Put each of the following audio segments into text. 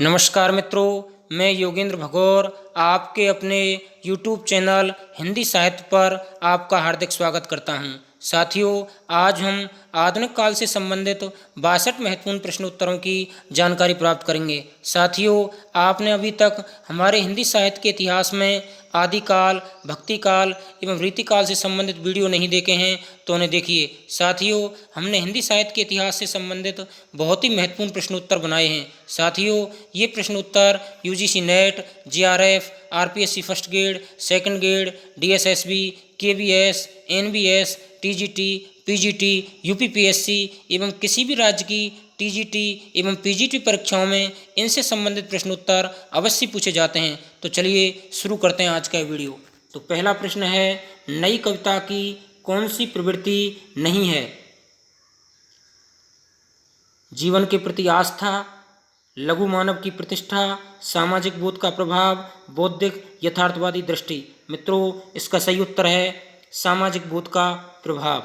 नमस्कार मित्रों, मैं योगेंद्र भगौर आपके अपने YouTube चैनल हिंदी साहित्य पर आपका हार्दिक स्वागत करता हूं। साथियों, आज हम आधुनिक काल से संबंधित 62 महत्वपूर्ण प्रश्नोत्तरों की जानकारी प्राप्त करेंगे। साथियों, आपने अभी तक हमारे हिंदी साहित्य के इतिहास में आदिकाल, भक्तिकाल एवं रीतिकाल से संबंधित वीडियो नहीं देखे हैं तो उन्हें देखिए। साथियों, हमने हिंदी साहित्य के इतिहास से संबंधित बहुत ही महत्वपूर्ण प्रश्नोत्तर बनाए हैं। साथियों, ये प्रश्नोत्तर UGC net, GRF, RPSC first grade, second grade, DSSB, KVS, NBS, TGT, PGT, UPPSC एवं किसी भी राज्य की टीजीटी एवं पीजीटी परीक्षाओं में इनसे संबंधित प्रश्नोत्तर अवश्य पूछे जाते हैं। तो चलिए शुरू करते हैं आज का वीडियो। तो पहला प्रश्न है, नई कविता की कौन सी प्रवृत्ति नहीं है? जीवन के प्रति आस्था, लघु मानव की प्रतिष्ठा, सामाजिक बोध का प्रभाव, बौद्धिक यथार्थवादी दृष्टि। मित्रों, इसका सही उत्तर है सामाजिक बोध का प्रभाव।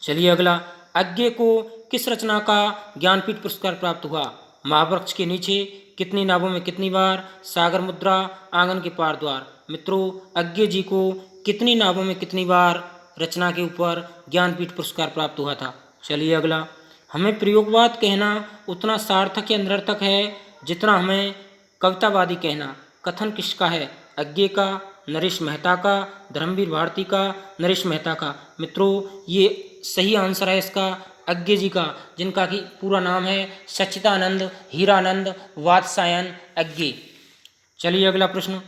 चलिए अगला, अज्ञे को किस रचना का ज्ञानपीठ पुरस्कार प्राप्त हुआ? महावृक्ष के नीचे, कितनी नावों में कितनी बार, सागर मुद्रा, आंगन के पार द्वार। मित्रों, अज्ञे जी को कितनी नावों में कितनी बार रचना के ऊपर ज्ञानपीठ पुरस्कार प्राप्त हुआ था। चलिए अगला, हमें प्रयोगवाद कहना उतना सार्थक या निरर्थक है जितना हमें कवितावादी कहना। कथन किसका है? अज्ञे का, नरेश मेहता का, धर्मवीर भारती का, नरेश मेहता का। मित्रों, ये सही आंसर है इसका अज्ञे जी का, जिनका कि पूरा नाम है सच्चिदानंद हीरानंद वात्स्यायन अज्ञे। चलिए अगला प्रश्न,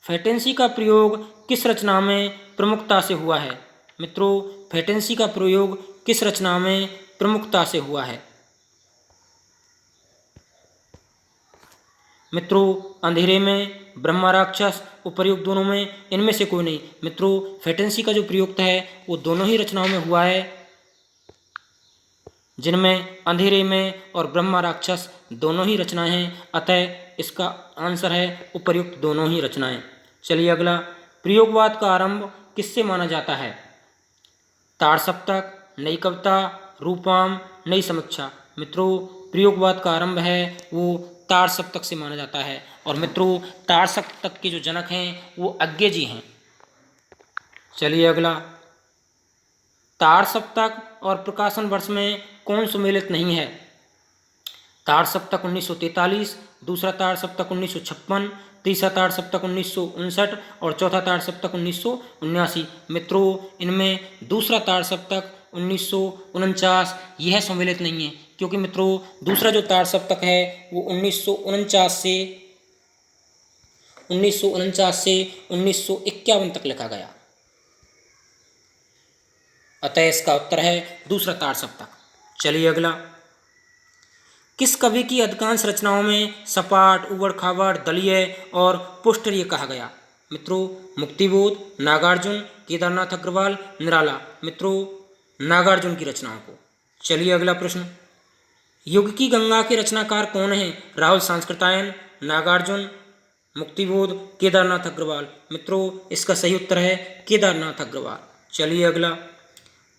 फेटेंसी का प्रयोग किस रचना में प्रमुखता से हुआ है? मित्रों, फेटेंसी का प्रयोग किस रचना में प्रमुखता से हुआ है? मित्रों, अंधेरे में, ब्रह्मा राक्षस, उपर्युक्त दोनों में, इनमें से कोई नहीं। मित्रों, फेटेंसी का जो प्रयुक्त है वो दोनों ही रचनाओं में हुआ है, जिनमें अंधेरे में और ब्रह्मा राक्षस दोनों ही रचनाएं हैं। अतः इसका आंसर है उपर्युक्त दोनों ही रचनाएं। चलिए अगला, प्रयोगवाद का आरंभ किससे माना जाता है? ताड़ सप्तक, नई कविता, रूपम, नई समीक्षा। मित्रों, प्रयोगवाद का आरंभ है वो ताड़ सप्तक से माना जाता है। और मित्रों, ताड़ सप्तक के जो जनक हैं वो अज्ञे जी हैं। चलिए अगला, ताड़ सप्तक और प्रकाशन वर्ष में कौन सुमेलित नहीं है? ताड़ सप्तक 1943, दूसरा ताड़ सप्तक 1956, तीसरा ताड़ सप्तक 1959 और चौथा ताड़ सप्तक 1979। मित्रों, इनमें दूसरा ताड़ सप्तक 1949 यह सम्मिलित नहीं है, क्योंकि मित्रों दूसरा जो ताड़ सप्तक है वो 1949 से 1951 तक लिखा गया। अतः इसका उत्तर है दूसरा ताड़ सप्तक। चलिए अगला, किस कवि की अधिकांश रचनाओं में सपाट, उबड़ खाबड़, दलीय और पोस्टरीय कहा गया? मित्रों, मुक्तिबोध, नागार्जुन, केदारनाथ अग्रवाल, निराला। मित्रों, नागार्जुन की रचनाओं को। चलिए अगला प्रश्न, युग की गंगा के रचनाकार कौन हैं? राहुल सांस्कृतायन, नागार्जुन, मुक्तिबोध, केदारनाथ अग्रवाल। मित्रों, इसका सही उत्तर है केदारनाथ अग्रवाल। चलिए अगला,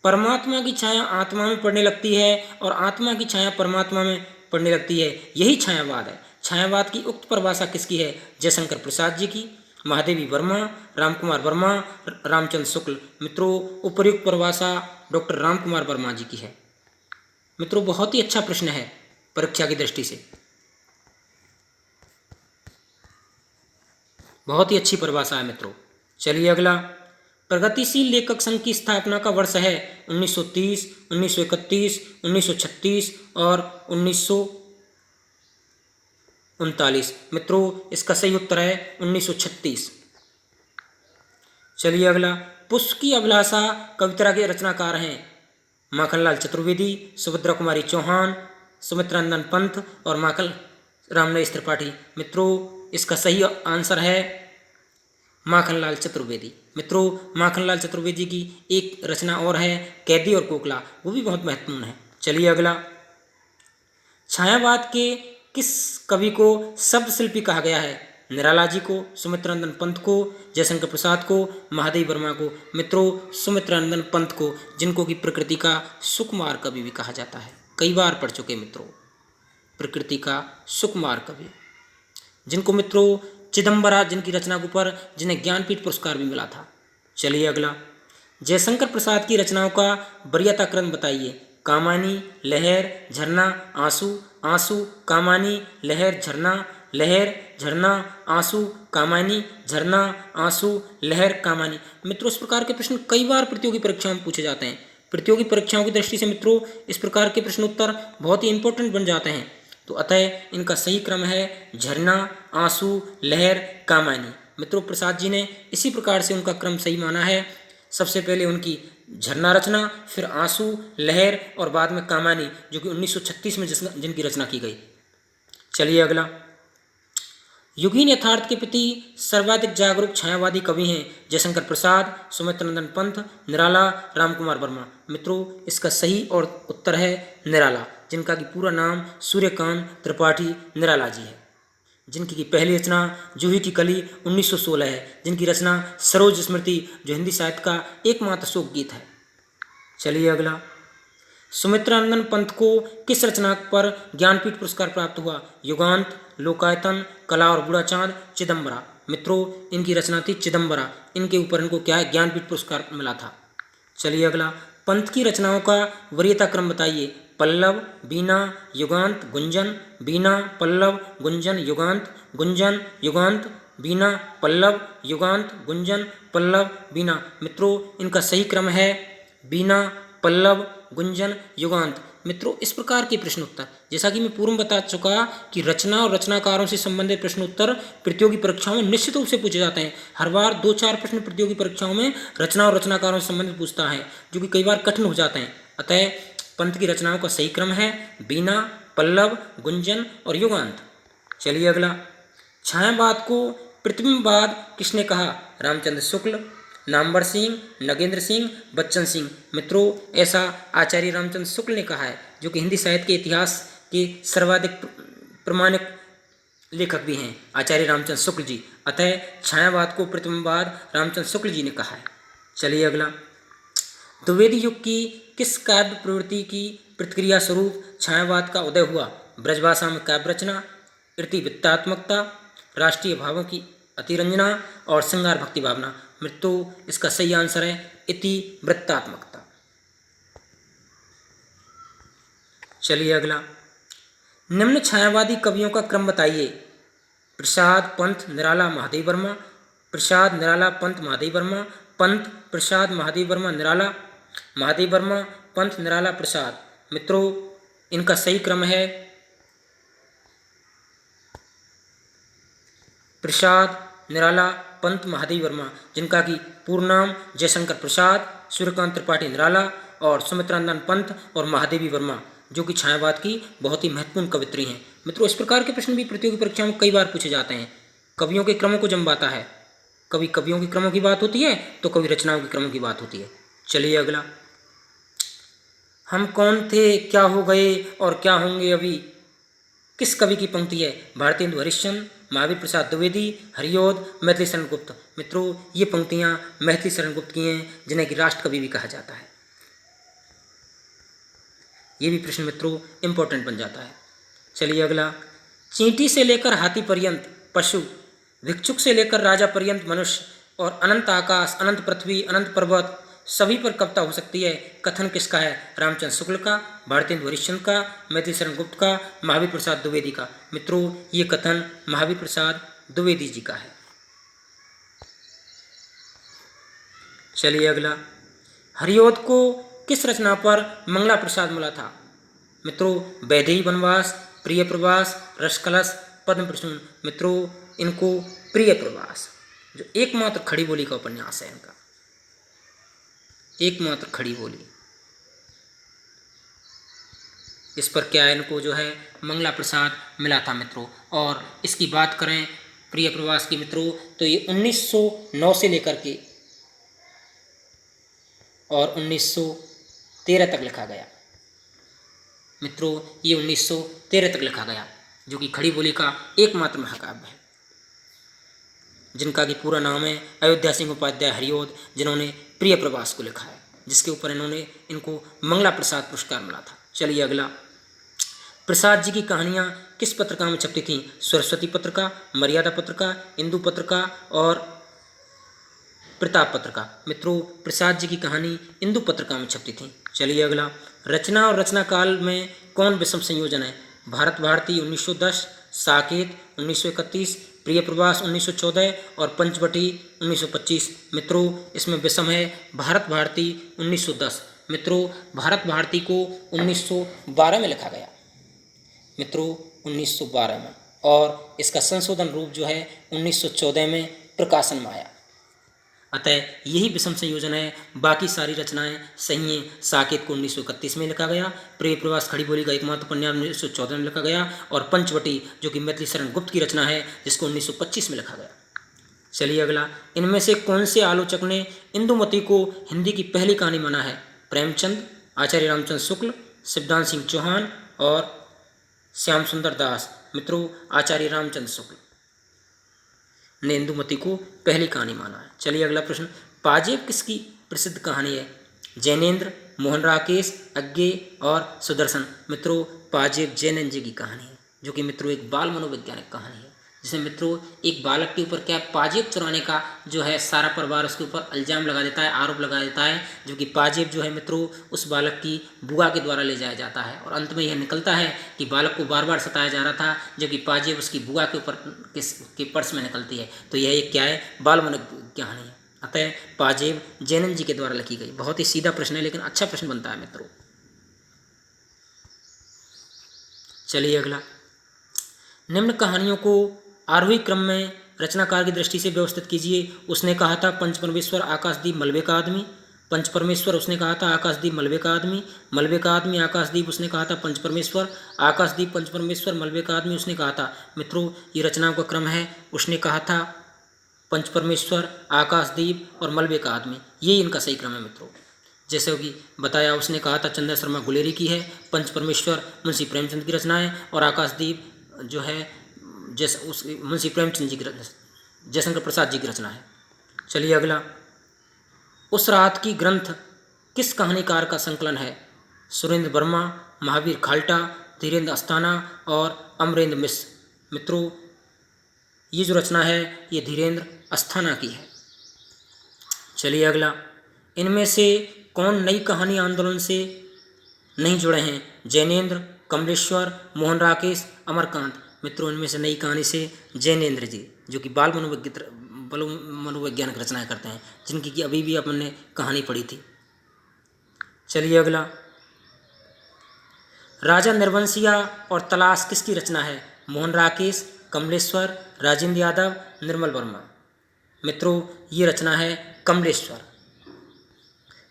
परमात्मा की छाया आत्मा में पड़ने लगती है और आत्मा की छाया परमात्मा में पड़ने लगती है, यही छायावाद है। छायावाद की उक्त परिभाषा किसकी है? जयशंकर प्रसाद जी की, महादेवी वर्मा, रामकुमार वर्मा, रामचंद्र शुक्ल। मित्रों, उपर्युक्त परिभाषा डॉक्टर रामकुमार वर्मा जी की है। मित्रों, बहुत ही अच्छा प्रश्न है परीक्षा की दृष्टि से, बहुत ही अच्छी परिभाषा है मित्रों। चलिए अगला, प्रगतिशील लेखक संघ की स्थापना का वर्ष है 1930, 1931, 1936 और 1939। मित्रों, इसका सही उत्तर है 1936। चलिए अगला, पुष्प की अभिलाषा कविता के रचनाकार हैं? माखनलाल चतुर्वेदी, सुभद्रा कुमारी चौहान, सुमित्रानंदन पंत और माखन रामनरेश त्रिपाठी। मित्रों, इसका सही आंसर है माखनलाल चतुर्वेदी। मित्रों, माखनलाल चतुर्वेदी की एक रचना और है कैदी और कोकला, वो भी बहुत महत्वपूर्ण है। चलिए अगला, छायावाद के किस कवि को शब्द शिल्पी कहा गया है? निराला जी को, सुमित्रानंदन पंत को, जयशंकर प्रसाद को, महादेवी वर्मा को। मित्रों, सुमित्रानंदन पंत को, जिनको कि प्रकृति का सुकुमार कवि भी कहा जाता है। कई बार पढ़ चुके मित्रों, प्रकृति का सुकुमार कवि, जिनको मित्रों चिदम्बरा जिनकी रचना के ऊपर जिन्हें ज्ञानपीठ पुरस्कार भी मिला था। चलिए अगला, जयशंकर प्रसाद की रचनाओं का वरीयता क्रम बताइए। कामानी, लहर, झरना, आंसू, आंसू, कामानी, लहर, झरना, लहर, झरना, आंसू, कामानी, झरना, आंसू, लहर, कामानी। मित्रों इस प्रकार के प्रश्न कई बार प्रतियोगी परीक्षाओं में पूछे जाते हैं। प्रतियोगी परीक्षाओं की दृष्टि से मित्रों इस प्रकार के प्रश्न उत्तर बहुत ही इंपॉर्टेंट बन जाते हैं। तो अतः इनका सही क्रम है झरना, आंसू, लहर, कामानी। मित्रों प्रसाद जी ने इसी प्रकार से उनका क्रम सही माना है। सबसे पहले उनकी झरना रचना, फिर आंसू, लहर और बाद में कामानी, जो कि 1936 में जिनकी रचना की गई। चलिए अगला, युगीन यथार्थ के प्रति सर्वाधिक जागरूक छायावादी कवि हैं जयशंकर प्रसाद, सुमित्रानंदन पंत, निराला, रामकुमार वर्मा। मित्रों इसका सही और उत्तर है निराला, जिनका कि पूरा नाम सूर्यकांत त्रिपाठी निराला जी है, जिनकी की पहली रचना जूही की कली 1916 है, जिनकी रचना सरोज स्मृति जो हिंदी साहित्य का एकमात्र शोक गीत है। चलिए अगला, सुमित्रानंदन पंत को किस रचना पर ज्ञानपीठ पुरस्कार प्राप्त हुआ? युगांत, लोकायतन, कला और बूढ़ा चांद, चिदम्बरा। मित्रों इनकी रचना थी चिदम्बरा, इनके ऊपर इनको क्या है ज्ञानपीठ पुरस्कार मिला था। चलिए अगला, पंत की रचनाओं का वरीयता क्रम बताइए। पल्लव, बीना, युगांत, गुंजन, बीना, पल्लव, गुंजन, युगांत, गुंजन, युगांत, बीना, पल्लव, युगांत, गुंजन, पल्लव, बीना। मित्रों इनका सही क्रम है बीना, पल्लव, गुंजन, युगांत। मित्रों इस प्रकार के प्रश्न उत्तर, जैसा कि मैं पूर्व में बता चुका कि रचना और रचनाकारों से संबंधित प्रश्न उत्तर प्रतियोगी परीक्षाओं में निश्चित रूप से पूछे जाते हैं। हर बार 2-4 प्रश्न प्रतियोगी परीक्षाओं में रचना और रचनाकारों से संबंधित पूछता है, जो कि कई बार कठिन हो जाते हैं। अतः पंत की रचनाओं का सही क्रम है बीना, पल्लव, गुंजन और युगांत। चलिए अगला, छायावाद को प्रतिबिंबवाद किसने कहा? रामचंद्र शुक्ल, नामवर सिंह, नगेंद्र सिंह, बच्चन सिंह। मित्रों ऐसा आचार्य रामचंद्र शुक्ल ने कहा है, जो कि हिंदी साहित्य के इतिहास के सर्वाधिक प्रमाणिक लेखक भी हैं, आचार्य रामचंद्र शुक्ल जी। अतः छायावाद को प्रतिबिंबवाद रामचंद्र शुक्ल जी ने कहा है। चलिए अगला, द्विवेदी युग की किस काव्य प्रवृत्ति की प्रतिक्रिया स्वरूप छायावाद का उदय हुआ? ब्रजभाषा में काव्य रचना, इतिवृत्तात्मकता, राष्ट्रीय भावों की अतिरंजना और श्रृंगार भक्ति भावना। मित्रों इसका सही आंसर है इतिवृत्तात्मकता। चलिए अगला, निम्न छायावादी कवियों का क्रम बताइए। प्रसाद, पंत, निराला, महादेव वर्मा, प्रसाद, निराला, पंत, महादेव वर्मा, पंत, प्रसाद, महादेव वर्मा, निराला, महादेव वर्मा, पंत, निराला, प्रसाद। मित्रों इनका सही क्रम है प्रसाद, निराला, पंत, महादेव वर्मा, जिनका कि पूर्ण नाम जयशंकर प्रसाद, सूर्यकांत त्रिपाठी निराला और सुमित्रानंदन पंत और महादेवी वर्मा, जो कि छायावाद की बहुत ही महत्वपूर्ण कवित्री हैं। मित्रों इस प्रकार के प्रश्न भी प्रतियोगी परीक्षाओं में कई बार पूछे जाते हैं। कवियों के क्रमों को जमवाता है, कभी कवियों के क्रमों की बात होती है तो कभी रचनाओं के क्रमों की बात होती है। चलिए अगला, हम कौन थे, क्या हो गए और क्या होंगे अभी, किस कवि की पंक्ति है? भारतेंदु हरिश्चंद्र, महावीर प्रसाद द्विवेदी, हरिऔध, मैथिली शरण गुप्त। मित्रों ये पंक्तियां मैथिली शरण गुप्त की हैं, जिन्हें कि राष्ट्र कवि भी कहा जाता है। ये भी प्रश्न मित्रों इंपॉर्टेंट बन जाता है। चलिए अगला, चींटी से लेकर हाथी पर्यंत पशु, भिक्षुक से लेकर राजा पर्यंत मनुष्य और अनंत आकाश, अनंत पृथ्वी, अनंत पर्वत सभी पर कविता हो सकती है। कथन किसका है? रामचंद्र शुक्ल का, भारतेंदु हरिश्चंद्र का, मैथिली शरण गुप्त का, महावीर प्रसाद द्विवेदी का। मित्रों ये कथन महावीर प्रसाद द्विवेदी जी का है। चलिए अगला, हरिऔध को किस रचना पर मंगला प्रसाद मिला था? मित्रों वैदेही वनवास, प्रिय प्रवास, रसकलश, पद्म प्रसून। मित्रों इनको प्रिय प्रवास, जो एकमात्र खड़ी बोली का उपन्यास है, इनका एकमात्र खड़ी बोली, इस पर क्या है इनको जो है मंगला प्रसाद मिला था मित्रों। और इसकी बात करें प्रिय प्रवास की मित्रों, तो ये 1909 से लेकर के और 1913 तक लिखा गया। मित्रों ये 1913 तक लिखा गया, जो कि खड़ी बोली का एकमात्र महाकाव्य है, जिनका कि पूरा नाम है अयोध्या सिंह उपाध्याय हरिऔध, जिन्होंने प्रिय प्रवास को लिखा है, जिसके ऊपर इनको मंगला प्रसाद पुरस्कार मिला था। चलिए अगला, प्रसाद जी की कहानियाँ किस पत्रिका में छपती थीं? सरस्वती पत्रिका, मर्यादा पत्रिका, इंदु पत्रिका और प्रताप पत्रिका। मित्रों, प्रसाद जी की कहानी इंदु पत्रिका में छपती थी। चलिए अगला, रचना और रचना काल में कौन विषम संयोजन है? भारत भारती 1910, साकेत 1931, प्रिय प्रवास 1914 और पंचवटी 1925। मित्रों, इसमें विषम है भारत भारती 1910। मित्रों, भारत भारती को 1912 में लिखा गया। मित्रों, 1912 में, और इसका संशोधन रूप जो है 1914 में प्रकाशन में आया। अतः यही विषम संयोजन है। बाकी सारी रचनाएं सही हैं। साकेत को 1931 में लिखा गया, प्रिय प्रवास खड़ी बोली का एकमात्र उपन्यास 1914 में लिखा गया, और पंचवटी जो कि मैथिली शरण गुप्त की रचना है जिसको 1925 में लिखा गया। चलिए अगला, इनमें से कौन से आलोचक ने इंदुमती को हिंदी की पहली कहानी माना है? प्रेमचंद, आचार्य रामचंद्र शुक्ल, शिवदान सिंह चौहान और श्याम सुंदर दास। मित्रों, आचार्य रामचंद्र शुक्ल ने इंदुमती को पहली कहानी माना है। चलिए अगला प्रश्न, पाजेब किसकी प्रसिद्ध कहानी है? जैनेन्द्र, मोहन राकेश, अज्ञे और सुदर्शन। मित्रों, पाजेब जैनेन्द्र जी की कहानी है, जो कि मित्रों एक बाल मनोवैज्ञानिक कहानी है, जिसमें मित्रों एक बालक के ऊपर क्या पाजेब चुराने का जो है सारा परिवार उसके ऊपर इल्जाम लगा देता है, आरोप लगा देता है, जो कि पाजेब जो है मित्रों उस बालक की बुआ के द्वारा ले जाया जाता है, और अंत में यह निकलता है कि बालक को बार बार सताया जा रहा था, जो कि पाजेब उसकी बुआ के ऊपर के पर्स में निकलती है। तो यह एक क्या है? बाल मनोवैज्ञानिक कहानी है। अतः पाजेब जैनन जी के द्वारा लिखी गई। बहुत ही सीधा प्रश्न है, लेकिन अच्छा प्रश्न बनता है मित्रों। चलिए अगला, निम्न कहानियों को आरोही क्रम में रचनाकार की दृष्टि से व्यवस्थित कीजिए। उसने कहा था पंचपरमेश्वर आकाशदीप मलबे का आदमी। पंचपरमेश्वर उसने कहा था आकाशदीप मलबे का आदमी। मलबे का आदमी आकाशदीप उसने कहा था पंचपरमेश्वर। आकाशदीप पंचपरमेश्वर मलबे का आदमी उसने कहा था। मित्रों, ये रचनाओं का क्रम है। उसने कहा था, पंचपरमेश्वर, आकाशदीप और मलबे का आदमी, ये इनका सही क्रम है मित्रों। जैसे कि बताया, उसने कहा था चंद्र शर्मा गुलेरी की है, पंचपरमेश्वर मुंशी प्रेमचंद की रचना है, और आकाशदीप जो है जैसे उस मुंशी प्रेमचंद जी की जयशंकर प्रसाद जी की रचना है। चलिए अगला, उस रात की ग्रंथ किस कहानीकार का संकलन है? सुरेंद्र वर्मा, महावीर खाल्टा, धीरेन्द्र अस्थाना और अमरेंद्र मिश्र। मित्रों, ये जो रचना है ये धीरेन्द्र अस्थाना की है। चलिए अगला, इनमें से कौन नई कहानी आंदोलन से नहीं जुड़े हैं? जैनेन्द्र, कमलेश्वर, मोहन राकेश, अमरकांत। मित्रों, इनमें से नई कहानी से जैनेन्द्र जी, जो कि बाल मनोवैज्ञानिक रचनाएं करते हैं, जिनकी कि अभी भी अपन ने कहानी पढ़ी थी। चलिए अगला, राजा निर्वंशिया और तलाश किसकी रचना है? मोहन राकेश, कमलेश्वर, राजेंद्र यादव, निर्मल वर्मा। मित्रों, ये रचना है कमलेश्वर।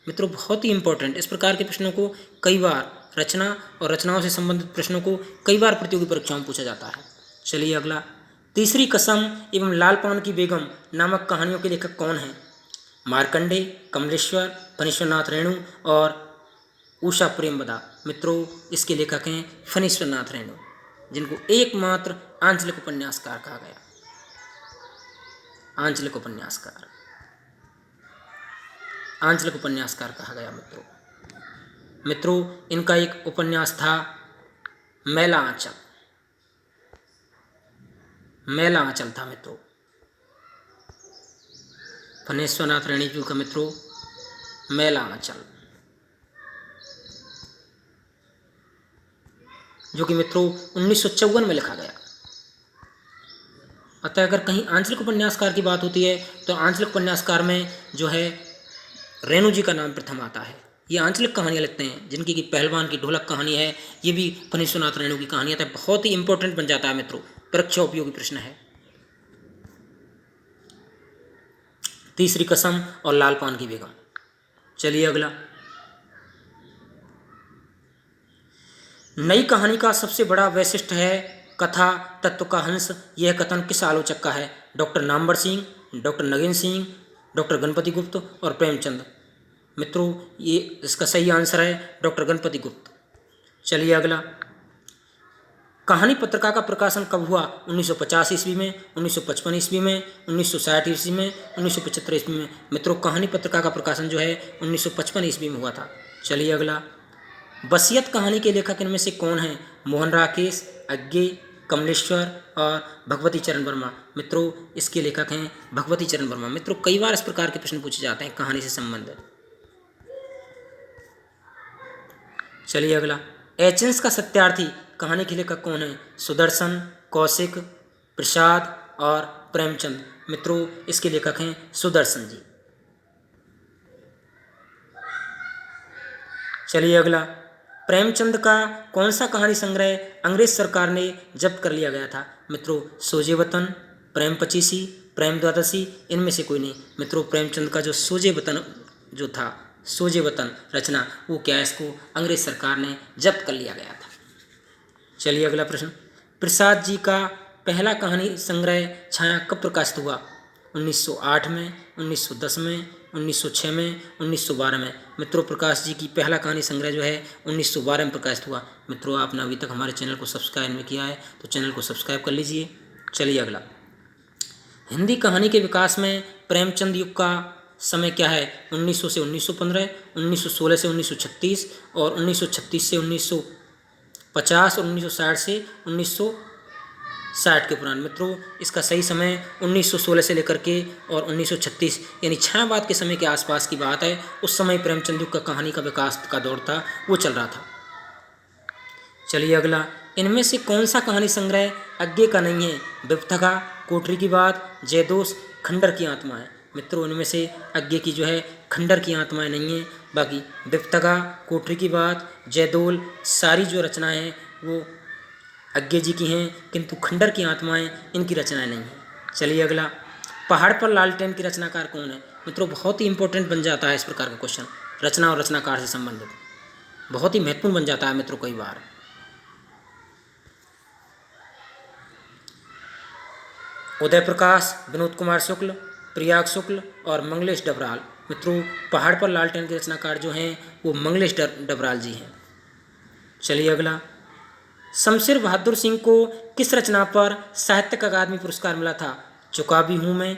मित्रों, बहुत ही इंपॉर्टेंट, इस प्रकार के प्रश्नों को कई बार, रचना और रचनाओं से संबंधित प्रश्नों को कई बार प्रतियोगी परीक्षाओं में पूछा जाता है। चलिए अगला, तीसरी कसम एवं लाल पान की बेगम नामक कहानियों के लेखक कौन हैं? मार्कंडे, कमलेश्वर, फणीश्वरनाथ रेणु और उषा प्रेमवदा। मित्रों, इसके लेखक हैं फणीश्वरनाथ रेणु, जिनको एकमात्र आंचलिक उपन्यासकार कहा गया। आंचलिक उपन्यासकार कहा गया मित्रों, इनका एक उपन्यास था मैला आंचल। मैला आंचल था मित्रों, फणीश्वरनाथ रेणु जी का मित्रों मैला आंचल, जो कि मित्रों 1954 में लिखा गया। अतः अगर कहीं आंचलिक उपन्यासकार की बात होती है तो आंचलिक उपन्यासकार में जो है रेणु जी का नाम प्रथम आता है। ये आंचलिक कहानियाँ लिखते हैं, जिनकी कि पहलवान की ढोलक कहानी है, ये भी फणीश्वरनाथ रेणु की कहानी है। बहुत ही इंपॉर्टेंट बन जाता है मित्रों, परीक्षा उपयोगी प्रश्न है। तीसरी कसम और लाल पान की बेगम। चलिए अगला, नई कहानी का सबसे बड़ा वैशिष्ट्य है कथा तत्व का हंस। यह कथन किस आलोचक का है? Doctor Namvar Singh, doctor Nagendra Singh, doctor Ganpati गुप्त और प्रेमचंद। मित्रों, ये इसका सही आंसर है डॉक्टर गणपति गुप्त। चलिए अगला, कहानी पत्रिका का प्रकाशन कब हुआ? 1950 ईस्वी में, 1955 ईस्वी में, 1960 ईस्वी में, 1975 ईस्वी में। मित्रों, कहानी पत्रिका का प्रकाशन जो है 1955 ईस्वी में हुआ था। चलिए अगला, वसीयत कहानी के लेखक इनमें से कौन हैं? मोहन राकेश, अज्ञे, कमलेश्वर और भगवती चरण वर्मा। मित्रों इसके लेखक हैं भगवती चरण वर्मा। मित्रों कई बार इस प्रकार के प्रश्न पूछे जाते हैं कहानी से संबंधित। चलिए अगला, एचेंस का सत्यार्थी कहानी के लेखक कौन है? सुदर्शन, कौशिक, प्रसाद और प्रेमचंद। मित्रों इसके लेखक हैं सुदर्शन जी। चलिए अगला, प्रेमचंद का कौन सा कहानी संग्रह अंग्रेज सरकार ने जब्त कर लिया गया था? मित्रों सोजे वतन, प्रेम पचीसी, प्रेम द्वादशी, इनमें से कोई नहीं। मित्रों प्रेमचंद का जो सोजे वतन जो था, सोजे वतन रचना, वो क्या है, इसको अंग्रेज सरकार ने जब्त कर लिया गया था। चलिए अगला प्रश्न, प्रसाद जी का पहला कहानी संग्रह छाया कब प्रकाशित हुआ? 1908 में, 1910 में, 1906 में, 1912 में। मित्रों प्रकाश जी की पहला कहानी संग्रह जो है 1912 में प्रकाशित हुआ। मित्रों आपने अभी तक हमारे चैनल को सब्सक्राइब नहीं किया है तो चैनल को सब्सक्राइब कर लीजिए। चलिए अगला, हिंदी कहानी के विकास में प्रेमचंद युग का समय क्या है? 1900 से 1915, 1916 से 1936 और 1936 से 1950 और 1960 से 1960 के पुराण। मित्रों इसका सही समय 1916 से लेकर के और 1936 यानी छायावाद के समय के आसपास की बात है। उस समय प्रेमचंद युग का कहानी का विकास का दौर था, वो चल रहा था। चलिए अगला, इनमें से कौन सा कहानी संग्रह अज्ञे का नहीं है? विपथगा, कोठरी की बात, जयदोष, खंडर की आत्माएं। मित्रों इनमें से अज्ञे की जो है खंडर की आत्माएं नहीं है, बाकी विपथगा, कोठरी की बात, जयदोल, सारी जो रचनाएं हैं वो अज्ञे जी की हैं, किंतु खंडर की आत्माएं इनकी रचनाएं नहीं हैं। चलिए अगला, पहाड़ पर लालटेन की रचनाकार कौन है? मित्रों बहुत ही इंपॉर्टेंट बन जाता है इस प्रकार का क्वेश्चन, रचना और रचनाकार से संबंधित बहुत ही महत्वपूर्ण बन जाता है मित्रों कई बार। उदय प्रकाश, विनोद कुमार शुक्ल, प्रयाग शुक्ल और मंगलेश डबराल। मित्रों पहाड़ पर लालटेन के रचनाकार जो हैं वो मंगलेश डबराल जी हैं। चलिए अगला, शमशेर बहादुर सिंह को किस रचना पर साहित्यिक अकादमी पुरस्कार मिला था? चुका भी हूँ मैं,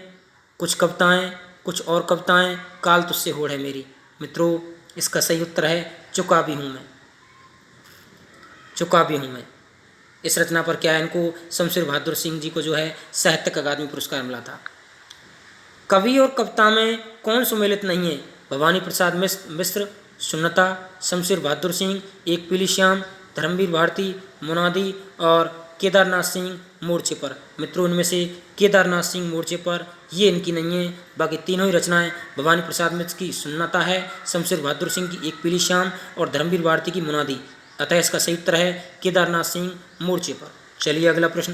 कुछ कविताएं, कुछ और कविताएं, काल तुझसे होड़ है मेरी। मित्रों इसका सही उत्तर है चुका भी हूँ मैं, चुका भी हूँ मैं। इस रचना पर क्या है, इनको शमशेर बहादुर सिंह जी को जो है साहित्यिक अकादमी पुरस्कार मिला था। कवि और कविता में कौन सुमेलित नहीं है? भवानी प्रसाद मिश्र, सुन्नता, शमशेर बहादुर सिंह, एक पीली श्याम, धर्मवीर भारती, मुनादी और केदारनाथ सिंह मोर्चे पर। मित्रों इनमें से केदारनाथ सिंह मोर्चे पर ये इनकी नहीं है, बाकी तीनों ही रचनाएं भवानी प्रसाद मिश्र की सुन्नता है, शमशेर बहादुर सिंह की एक पीली श्याम और धर्मवीर भारती की मुनादी। अतः इसका सही उत्तर है केदारनाथ सिंह मोर्चे पर। चलिए अगला प्रश्न,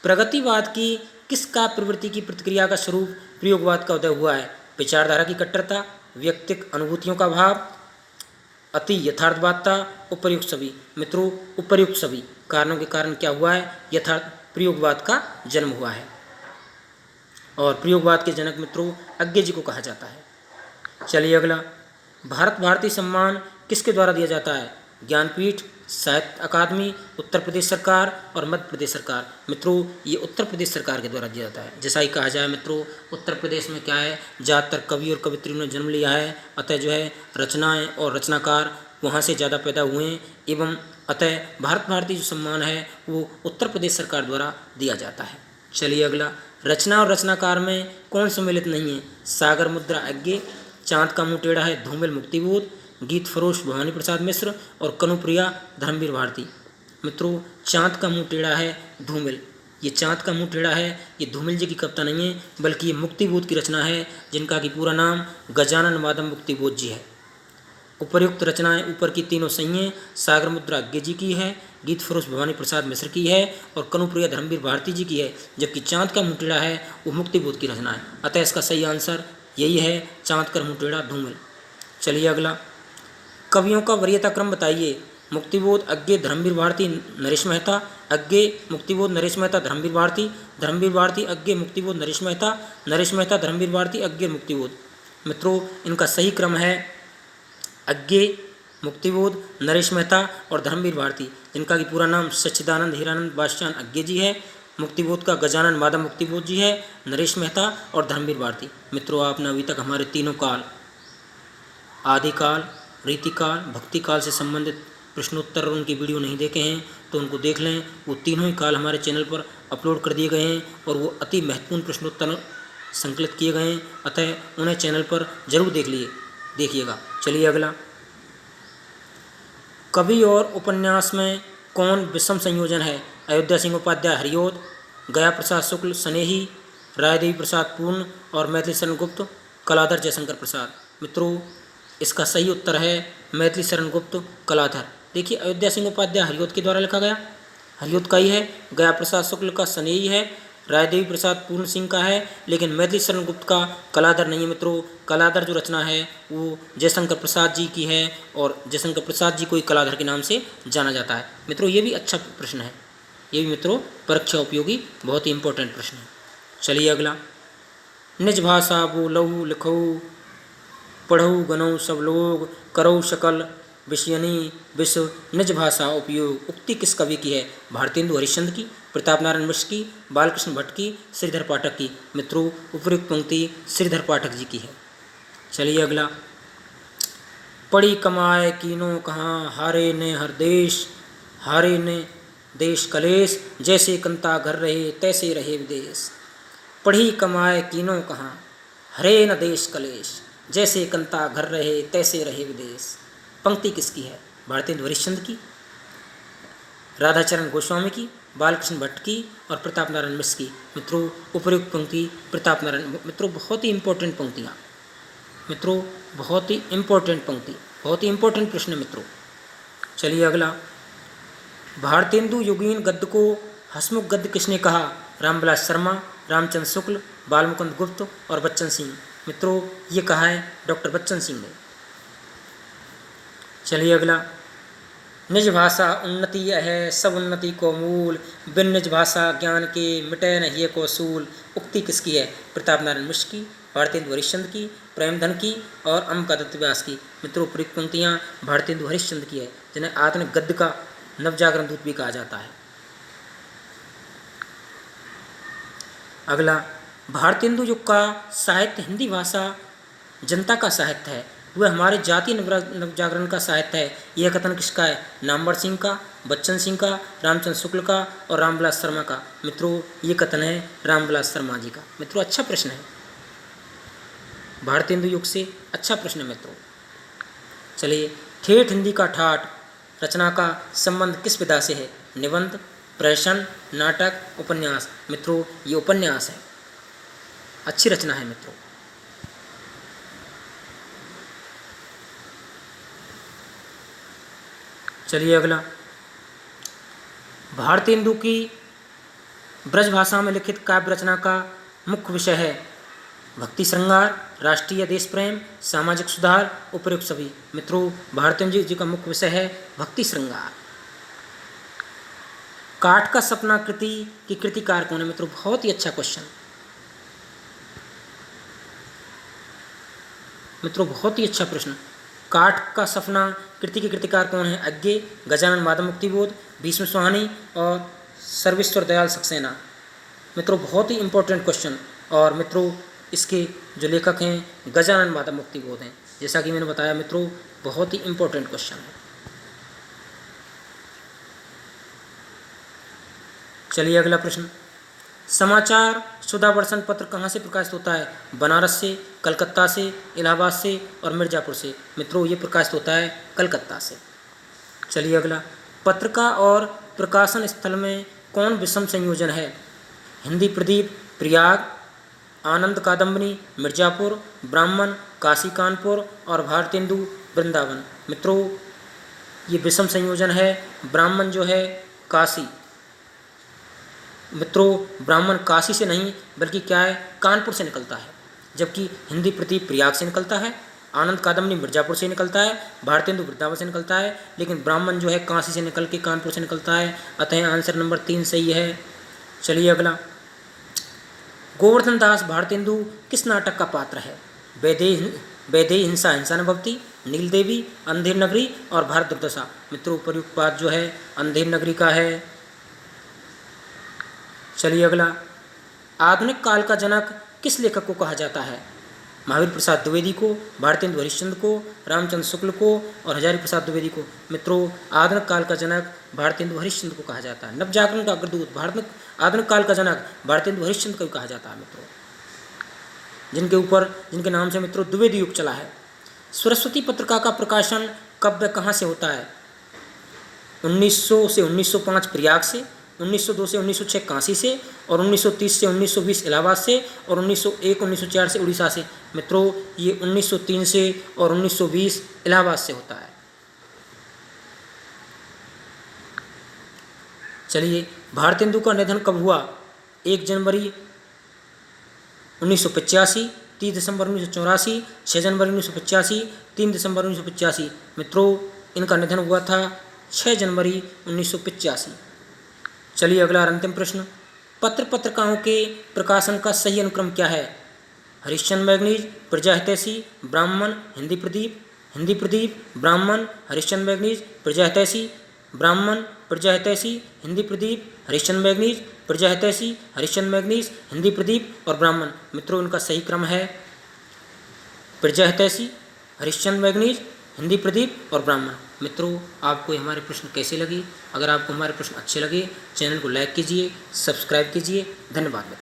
प्रगतिवाद की किस काव्य प्रवृत्ति की प्रतिक्रिया का स्वरूप प्रयोगवाद का उदय हुआ है? विचारधारा की कट्टरता, व्यक्तिक अनुभूतियों का भाव, अति यथार्थवादता, उपर्युक्त सभी। मित्रों उपर्युक्त सभी कारणों के कारण क्या हुआ है, यथार्थ प्रयोगवाद का जन्म हुआ है। और प्रयोगवाद के जनक मित्रों अज्ञे जी को कहा जाता है। चलिए अगला, भारत भारती सम्मान किसके द्वारा दिया जाता है? ज्ञानपीठ, साहित्य अकादमी, उत्तर प्रदेश सरकार और मध्य प्रदेश सरकार। मित्रों ये उत्तर प्रदेश सरकार के द्वारा दिया जाता है। जैसा ही कहा जाए मित्रों उत्तर प्रदेश में क्या है, ज़्यादातर कवि और कवित्रियों ने जन्म लिया है, अतः जो है रचनाएं और रचनाकार वहाँ से ज़्यादा पैदा हुए हैं, एवं अतः भारत भारती जो सम्मान है वो उत्तर प्रदेश सरकार द्वारा दिया जाता है। चलिए अगला, रचना और रचनाकार में कौन सम्मिलित नहीं है? सागर मुद्रा अज्ञे, चाँद का मुँह टेढ़ा है धूमिल मुक्तिबोध, गीत फरोश भवानी प्रसाद मिश्र और कनुप्रिया धर्मवीर भारती। मित्रों चाँद का मुँह टेढ़ा है धूमिल, ये चाँद का मुँह टेढ़ा है ये धूमिल जी की कविता नहीं है, बल्कि ये मुक्तिबोध की रचना है, जिनका कि पूरा नाम गजानन माधव मुक्तिबोध जी है। उपर्युक्त रचनाएं ऊपर की तीनों सही हैं। सागर मुद्रा अज्ञे जी की है, गीत फरोश भवानी प्रसाद मिश्र की है और कनुप्रिया धर्मवीर भारती जी की है, जबकि चाँद का मुँह टेढ़ा है वो मुक्तिबोध की रचना है। अतः इसका सही आंसर यही है, चाँद का मुँह टेढ़ा धूमिल। चलिए अगला, कवियों का वरीयता क्रम बताइए। मुक्तिबोध अज्ञे धर्मवीर भारती नरेश मेहता, अज्ञे मुक्तिबोध नरेश मेहता धर्मवीर भारती, धर्मवीर भारती अज्ञे मुक्तिबोध नरेश मेहता, नरेश मेहता धर्मवीर भारती अज्ञे मुक्तिबोध। मित्रों इनका सही क्रम है अज्ञे, मुक्तिबोध, नरेश मेहता और धर्मवीर भारती, जिनका कि पूरा नाम सच्चिदानंद हीरानंद बादशाह अज्ञे जी है। मुक्तिबोध का गजानन माधव मुक्तिबोध जी है, नरेश मेहता और धर्मवीर भारती। मित्रों आपने अभी तक हमारे तीनों काल, आदिकाल, रीतिकाल, भक्तिकाल से संबंधित प्रश्नोत्तर और उनकी वीडियो नहीं देखे हैं तो उनको देख लें। वो तीनों ही काल हमारे चैनल पर अपलोड कर दिए गए हैं और वो अति महत्वपूर्ण प्रश्नोत्तर संकलित किए गए हैं, अतः उन्हें चैनल पर जरूर देखिएगा। चलिए अगला, कवि और उपन्यास में कौन विषम संयोजन है? अयोध्या सिंह उपाध्याय हरिओद, गया प्रसाद शुक्ल स्नेही, रायदेवी प्रसाद पूर्ण और मैथिली शरण गुप्त कलाधर जयशंकर प्रसाद। मित्रों इसका सही उत्तर है मैथिली शरण गुप्त कलाधर। देखिए अयोध्या सिंह उपाध्याय हरिओद के द्वारा लिखा गया, हरिओद का ही है, गया प्रसाद शुक्ल का स्नेही है, रायदेवी प्रसाद पूर्ण सिंह का है, लेकिन मैथिली शरण गुप्त का कलाधर नहीं है। मित्रों कलाधर जो रचना है वो जयशंकर प्रसाद जी की है और जयशंकर प्रसाद जी को ही कलाधर के नाम से जाना जाता है। मित्रों ये भी अच्छा प्रश्न है, ये भी मित्रों परीक्षा उपयोगी बहुत ही इंपॉर्टेंट प्रश्न है। चलिए अगला, निज भाषा बोलऊ लिखऊ पढ़ऊ गनऊ सब लोग करऊ सकल विषयनी विश्व निज भाषा उपयोग। उक्ति किस कवि की है? भारतेंदु हरिश्चंद्र की, प्रताप नारायण मिश्र की, बालकृष्ण भट्ट की, श्रीधर पाठक की। मित्रों उपयुक्त पंक्ति श्रीधर पाठक जी की है। चलिए अगला, पढ़ी कमाए कीनो कहाँ हारे ने हर देश, हारे ने देश कलेश, जैसे कंता घर रहे तैसे रहे विदेश। पढ़ी कमाए कीनो कहाँ हरे न देश कलेश, जैसे कंता घर रहे तैसे रहे विदेश। पंक्ति किसकी है? भारतेंदु हरिश्चंद्र की, राधाचरण गोस्वामी की, बालकृष्ण भट्ट की और प्रताप नारायण मिश्र की। मित्रों उपयुक्त पंक्ति प्रताप नारायण। मित्रों बहुत ही इंपॉर्टेंट पंक्तियाँ, मित्रों बहुत ही इंपॉर्टेंट पंक्ति, बहुत ही इंपॉर्टेंट प्रश्न है मित्रों। चलिए अगला, भारतेंदु युगीन गद्य को हसमुख गद्य किसने कहा? रामविलास शर्मा, रामचंद्र शुक्ल, बालमुकुंद गुप्त और बच्चन सिंह। मित्रों ये कहा है डॉक्टर बच्चन सिंह ने। चलिए अगला, निज भाषा उन्नति है सब उन्नति को मूल, बिन निज भाषा ज्ञान के मिटे न ये को सूल। उक्ति किसकी है? प्रताप नारायण मिश्र की, भारतेंदु हरिश्चंद्र की, प्रेमधन की और अम्बिकादत्त व्यास की। मित्रों प्रयुक्त पंक्तियाँ भारतेंदु हरिश्चंद्र की है, जिन्हें आधुनिक गद्य का नवजागरण दूत भी कहा जाता है। अगला, भारतेंदु युग का साहित्य हिंदी भाषा जनता का साहित्य है, वह हमारे जातीय नवजागरण का साहित्य है। यह कथन किसका है? नामवर सिंह का, बच्चन सिंह का, रामचंद्र शुक्ल का और रामविलास शर्मा का। मित्रों ये कथन है रामविलास शर्मा जी का। मित्रों अच्छा प्रश्न है, भारतेंदु युग से अच्छा प्रश्न है मित्रों। चलिए, ठेठ हिंदी का ठाठ रचना का संबंध किस विधा से है? निबंध, प्रहसन, नाटक, उपन्यास। मित्रों ये उपन्यास है, अच्छी रचना है मित्रों। चलिए अगला, भारतेंदु की ब्रज भाषा में लिखित काव्य रचना का मुख्य विषय है? भक्ति श्रृंगार, राष्ट्रीय देश प्रेम, सामाजिक सुधार, उपयुक्त सभी। मित्रों भारतेंदु जी का मुख्य विषय है भक्ति श्रृंगार। काठ का सपना कृति की कृतिकार कौन है? मित्रों बहुत ही अच्छा क्वेश्चन, मित्रों बहुत ही अच्छा प्रश्न। काठ का सपना कृति के कृतिकार कौन है? अज्ञे, गजानन माधव मुक्तिबोध, भीष्म सोहानी और सर्वेश्वर दयाल सक्सेना। मित्रों बहुत ही इंपॉर्टेंट क्वेश्चन, और मित्रों इसके जो लेखक हैं गजानन माधव मुक्तिबोध हैं, जैसा कि मैंने बताया मित्रों बहुत ही इंपॉर्टेंट क्वेश्चन है। चलिए अगला प्रश्न, समाचार सुधा वर्षन पत्र कहाँ से प्रकाशित होता है? बनारस से, कलकत्ता से, इलाहाबाद से और मिर्ज़ापुर से। मित्रों ये प्रकाशित होता है कलकत्ता से। चलिए अगला, पत्रिका और प्रकाशन स्थल में कौन विषम संयोजन है? हिंदी प्रदीप प्रयाग, आनंद कादम्बनी मिर्ज़ापुर, ब्राह्मण काशी कानपुर और भारतेंदु वृंदावन। मित्रों ये विषम संयोजन है, ब्राह्मण जो है काशी। मित्रों ब्राह्मण काशी से नहीं बल्कि क्या है कानपुर से निकलता है, जबकि हिंदी प्रदीप प्रयाग से निकलता है, आनंद कादम्बनी मिर्ज़ापुर से निकलता है, भारतेंदु वृंदावन से निकलता है, लेकिन ब्राह्मण जो है काशी से निकल के कानपुर से निकलता है। अतः आंसर नंबर 3 सही है। चलिए अगला, गोवर्धन दास भारतेंदु किस नाटक का पात्र है? वैदेही हिंसा हिंसा न भवती, नील देवी, अंधेर नगरी और भारत दुर्दशा। मित्रों उपयुक्त बात जो है अंधेर नगरी का है। चलिए अगला, आधुनिक काल का जनक किस लेखक को कहा जाता है? महावीर प्रसाद द्विवेदी को, भारतेंदु हरिश्चंद्र को, रामचंद्र शुक्ल को और हजारी प्रसाद द्विवेदी को। मित्रों, आधुनिक काल का जनक भारतेंदु हरिश्चंद्र को कहा जाता है। नवजागरण का अग्रदूत आधुनिक काल का जनक भारतेंदु हरिश्चंद्र को कहा जाता है मित्रों, जिनके नाम से मित्रों द्विवेदी युग चला है। सरस्वती पत्रिका का प्रकाशन कब व कहाँ से होता है? 1900 से 1905 प्रयाग से, 1902 से 1906 काशी से और 1930 से 1920 इलाहाबाद से और 1901-1904 से उड़ीसा से। मित्रों, ये 1903 से और 1920 इलाहाबाद से होता है। चलिए, भारतेंदु का निधन कब हुआ? 1 जनवरी 1985, 30 दिसंबर 1984, 6 जनवरी 1985, 3 दिसंबर 1985। मित्रों, इनका निधन हुआ था 6 जनवरी 1985। चलिए अगला और अंतिम प्रश्न, पत्रिकाओं के प्रकाशन का सही अनुक्रम क्या है? हरिश्चंद्र मैगनीज, प्रजाहितैषी, ब्राह्मण, हिंदी प्रदीप, ब्राह्मण, हरिश्चंद्र मैगनीज, प्रजाहितैषी, ब्राह्मण, प्रजाहितैषी, हिंदी प्रदीप, हरिश्चंद्र मैगनीज, प्रजाहितैषी, हरिश्चंद्र मैगनीज, हिंदी प्रदीप और ब्राह्मण। मित्रों, इनका सही क्रम है प्रजाहितैषी, हरिश्चंद्र मैगनीज, हिंदी प्रदीप और ब्राह्मण। मित्रों, आपको हमारे प्रश्न कैसे लगे? अगर आपको हमारे प्रश्न अच्छे लगे, चैनल को लाइक कीजिए, सब्सक्राइब कीजिए। धन्यवाद।